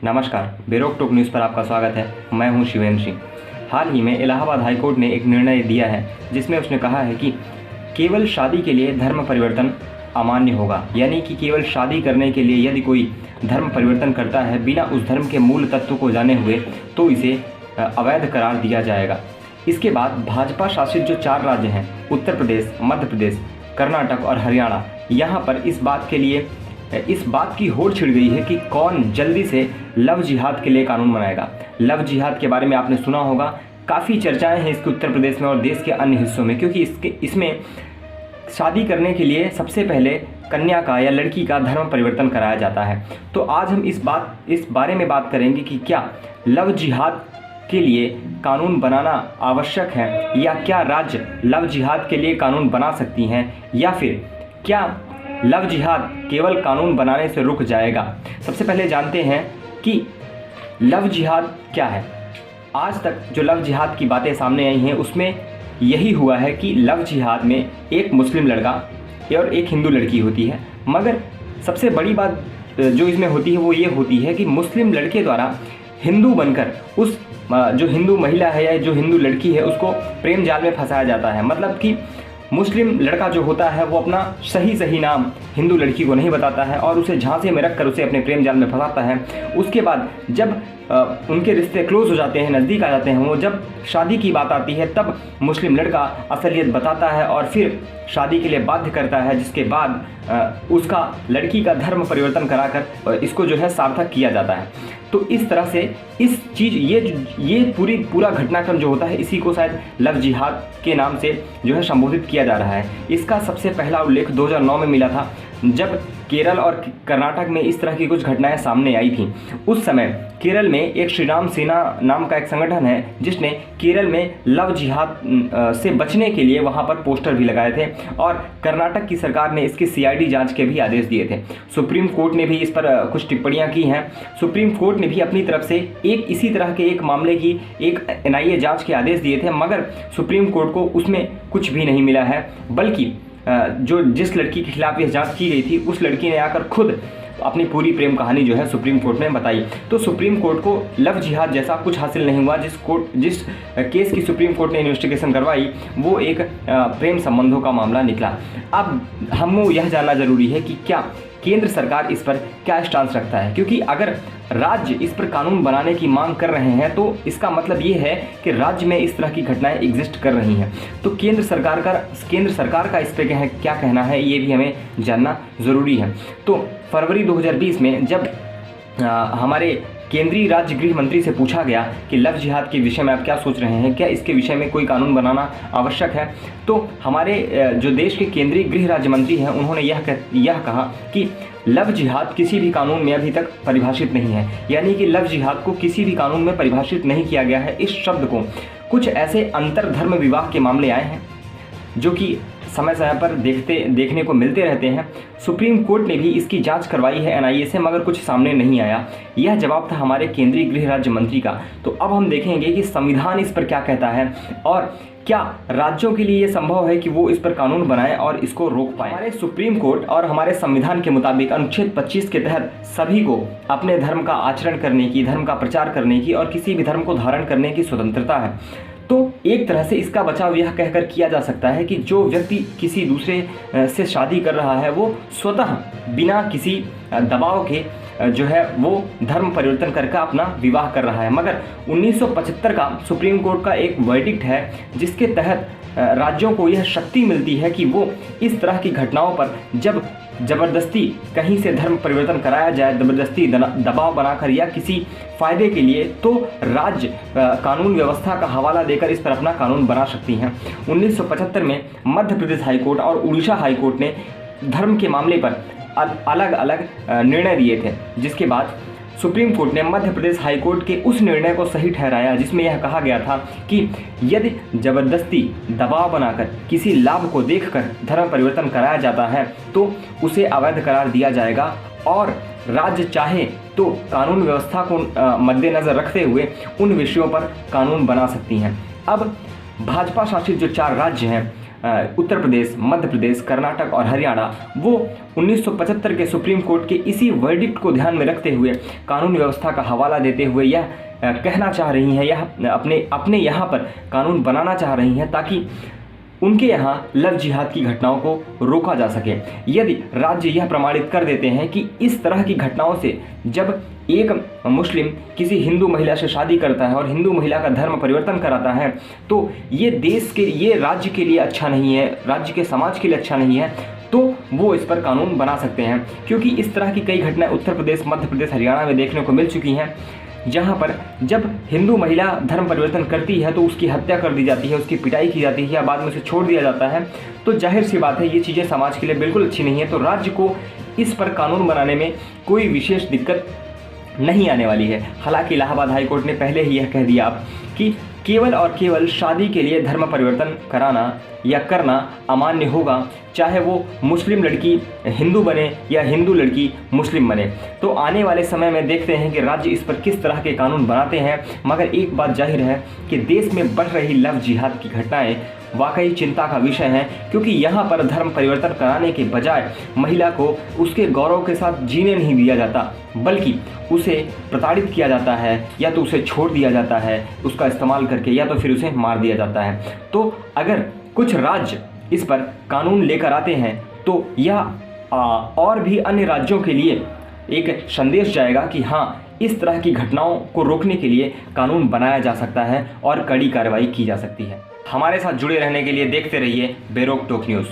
नमस्कार, बेरोक टोक न्यूज़ पर आपका स्वागत है। मैं हूं शिवेंद्र सिंह। हाल ही में इलाहाबाद हाईकोर्ट ने एक निर्णय दिया है जिसमें उसने कहा है कि केवल शादी के लिए धर्म परिवर्तन अमान्य होगा। यानी कि केवल शादी करने के लिए यदि कोई धर्म परिवर्तन करता है बिना उस धर्म के मूल तत्व को जाने हुए तो इसे अवैध करार दिया जाएगा। इसके बाद भाजपा शासित जो 4 राज्य हैं, उत्तर प्रदेश, मध्य प्रदेश, कर्नाटक और हरियाणा, यहाँ पर इस बात की होड़ छिड़ गई है कि कौन जल्दी से लव जिहाद के लिए कानून बनाएगा। लव जिहाद के बारे में आपने सुना होगा, काफ़ी चर्चाएं हैं इसके उत्तर प्रदेश में और देश के अन्य हिस्सों में, क्योंकि इसमें शादी करने के लिए सबसे पहले कन्या का या लड़की का धर्म परिवर्तन कराया जाता है। तो आज हम इस बारे में बात करेंगे कि क्या लव जिहाद के लिए कानून बनाना आवश्यक है, या क्या राज्य लव जिहाद के लिए कानून बना सकती हैं, या फिर क्या लव जिहाद केवल कानून बनाने से रुक जाएगा। सबसे पहले जानते हैं कि लव जिहाद क्या है। आज तक जो लव जिहाद की बातें सामने आई हैं उसमें यही हुआ है कि लव जिहाद में एक मुस्लिम लड़का और एक हिंदू लड़की होती है, मगर सबसे बड़ी बात जो इसमें होती है वो ये होती है कि मुस्लिम लड़के द्वारा हिंदू बनकर उस जो हिंदू महिला है या जो हिंदू लड़की है उसको प्रेम जाल में फंसाया जाता है। मतलब कि मुस्लिम लड़का जो होता है वो अपना सही नाम हिंदू लड़की को नहीं बताता है और उसे झांसे में रखकर उसे अपने प्रेम जाल में फंसाता है। उसके बाद जब उनके रिश्ते क्लोज हो जाते हैं, नज़दीक आ जाते हैं, वो जब शादी की बात आती है तब मुस्लिम लड़का असलियत बताता है और फिर शादी के लिए बाध्य करता है, जिसके बाद उसका लड़की का धर्म परिवर्तन कराकर इसको जो है सार्थक किया जाता है। तो इस तरह से इस चीज़ ये पूरा घटनाक्रम जो होता है इसी को शायद लव जिहाद के नाम से जो है संबोधित किया जा रहा है। इसका सबसे पहला उल्लेख 2009 में मिला था, जब केरल और कर्नाटक में इस तरह की कुछ घटनाएं सामने आई थी। उस समय केरल में एक श्री राम सेना नाम का एक संगठन है जिसने केरल में लव जिहाद से बचने के लिए वहां पर पोस्टर भी लगाए थे और कर्नाटक की सरकार ने इसकी सीआईडी जांच के भी आदेश दिए थे। सुप्रीम कोर्ट ने भी इस पर कुछ टिप्पणियां की हैं। सुप्रीम कोर्ट ने भी अपनी तरफ से इसी तरह के एक मामले की एक एनआईए जाँच के आदेश दिए थे, मगर सुप्रीम कोर्ट को उसमें कुछ भी नहीं मिला है, बल्कि जिस लड़की के खिलाफ यह जांच की गई थी उस लड़की ने आकर खुद अपनी पूरी प्रेम कहानी जो है सुप्रीम कोर्ट में बताई। तो सुप्रीम कोर्ट को लव जिहाद जैसा कुछ हासिल नहीं हुआ। जिस केस की सुप्रीम कोर्ट ने इन्वेस्टिगेशन करवाई वो एक प्रेम संबंधों का मामला निकला। अब हमको यह जानना जरूरी है कि क्या केंद्र सरकार इस पर क्या स्टांस रखता है, क्योंकि अगर राज्य इस पर कानून बनाने की मांग कर रहे हैं तो इसका मतलब ये है कि राज्य में इस तरह की घटनाएं एग्जिस्ट कर रही हैं। तो केंद्र सरकार का इस पर क्या कहना है ये भी हमें जानना ज़रूरी है। तो फरवरी 2020 में जब हमारे केंद्रीय राज्य गृह मंत्री से पूछा गया कि लव जिहाद के विषय में आप क्या सोच रहे हैं, क्या इसके विषय में कोई कानून बनाना आवश्यक है, तो हमारे जो देश के केंद्रीय गृह राज्य मंत्री हैं उन्होंने यह कहा कि लव जिहाद किसी भी कानून में अभी तक परिभाषित नहीं है। यानी कि लव जिहाद को किसी भी कानून में परिभाषित नहीं किया गया है। इस शब्द को कुछ ऐसे अंतर्धर्म विवाह के मामले आए हैं जो कि समय समय पर देखने को मिलते रहते हैं। सुप्रीम कोर्ट ने भी इसकी जांच करवाई है एनआईए से, मगर कुछ सामने नहीं आया। यह जवाब था हमारे केंद्रीय गृह राज्य मंत्री का। तो अब हम देखेंगे कि संविधान इस पर क्या कहता है और क्या राज्यों के लिए ये संभव है कि वो इस पर कानून बनाएं और इसको रोक पाएं। हमारे सुप्रीम कोर्ट और हमारे संविधान के मुताबिक अनुच्छेद 25 के तहत सभी को अपने धर्म का आचरण करने की, धर्म का प्रचार करने की और किसी भी धर्म को धारण करने की स्वतंत्रता है। तो एक तरह से इसका बचाव यह कहकर किया जा सकता है कि जो व्यक्ति किसी दूसरे से शादी कर रहा है वो स्वतः बिना किसी दबाव के जो है वो धर्म परिवर्तन करके अपना विवाह कर रहा है। मगर 1975 का सुप्रीम कोर्ट का एक वर्डिक्ट है जिसके तहत राज्यों को यह शक्ति मिलती है कि वो इस तरह की घटनाओं पर जब ज़बरदस्ती कहीं से धर्म परिवर्तन कराया जाए, ज़बरदस्ती दबाव बनाकर या किसी फ़ायदे के लिए, तो राज्य कानून व्यवस्था का हवाला देकर इस पर अपना कानून बना सकती हैं। 1975 में मध्य प्रदेश हाईकोर्ट और उड़ीसा हाईकोर्ट ने धर्म के मामले पर अलग अलग निर्णय दिए थे, जिसके बाद सुप्रीम कोर्ट ने मध्य प्रदेश हाईकोर्ट के उस निर्णय को सही ठहराया जिसमें यह कहा गया था कि यदि ज़बरदस्ती दबाव बनाकर किसी लाभ को देखकर धर्म परिवर्तन कराया जाता है तो उसे अवैध करार दिया जाएगा और राज्य चाहे तो कानून व्यवस्था को मद्देनज़र रखते हुए उन विषयों पर कानून बना सकती हैं। अब भाजपा शासित जो 4 राज्य हैं उत्तर प्रदेश, मध्य प्रदेश, कर्नाटक और हरियाणा वो 1975 के सुप्रीम कोर्ट के इसी वर्डिक्ट को ध्यान में रखते हुए कानून व्यवस्था का हवाला देते हुए यह कहना चाह रही हैं, यह अपने यहाँ पर कानून बनाना चाह रही हैं ताकि उनके यहाँ लव जिहाद की घटनाओं को रोका जा सके। यदि राज्य यह प्रमाणित कर देते हैं कि इस तरह की घटनाओं से जब एक मुस्लिम किसी हिंदू महिला से शादी करता है और हिंदू महिला का धर्म परिवर्तन कराता है तो ये राज्य के लिए अच्छा नहीं है, राज्य के समाज के लिए अच्छा नहीं है, तो वो इस पर कानून बना सकते हैं। क्योंकि इस तरह की कई घटनाएं उत्तर प्रदेश, मध्य प्रदेश, हरियाणा में देखने को मिल चुकी हैं, जहाँ पर जब हिंदू महिला धर्म परिवर्तन करती है तो उसकी हत्या कर दी जाती है, उसकी पिटाई की जाती है या बाद में उसे छोड़ दिया जाता है। तो जाहिर सी बात है ये चीज़ें समाज के लिए बिल्कुल अच्छी नहीं है। तो राज्य को इस पर कानून बनाने में कोई विशेष दिक्कत नहीं आने वाली है। हालांकि इलाहाबाद हाई कोर्ट ने पहले ही यह कह दिया कि केवल और केवल शादी के लिए धर्म परिवर्तन कराना या करना अमान्य होगा, चाहे वो मुस्लिम लड़की हिंदू बने या हिंदू लड़की मुस्लिम बने। तो आने वाले समय में देखते हैं कि राज्य इस पर किस तरह के कानून बनाते हैं। मगर एक बात जाहिर है कि देश में बढ़ रही लव जिहाद की घटनाएं वाकई चिंता का विषय है, क्योंकि यहाँ पर धर्म परिवर्तन कराने के बजाय महिला को उसके गौरव के साथ जीने नहीं दिया जाता, बल्कि उसे प्रताड़ित किया जाता है, या तो उसे छोड़ दिया जाता है उसका इस्तेमाल करके, या तो फिर उसे मार दिया जाता है। तो अगर कुछ राज्य इस पर कानून लेकर आते हैं तो यह और भी अन्य राज्यों के लिए एक संदेश जाएगा कि हाँ, इस तरह की घटनाओं को रोकने के लिए कानून बनाया जा सकता है और कड़ी कार्रवाई की जा सकती है। हमारे साथ जुड़े रहने के लिए देखते रहिए बेरोक टोक न्यूज़।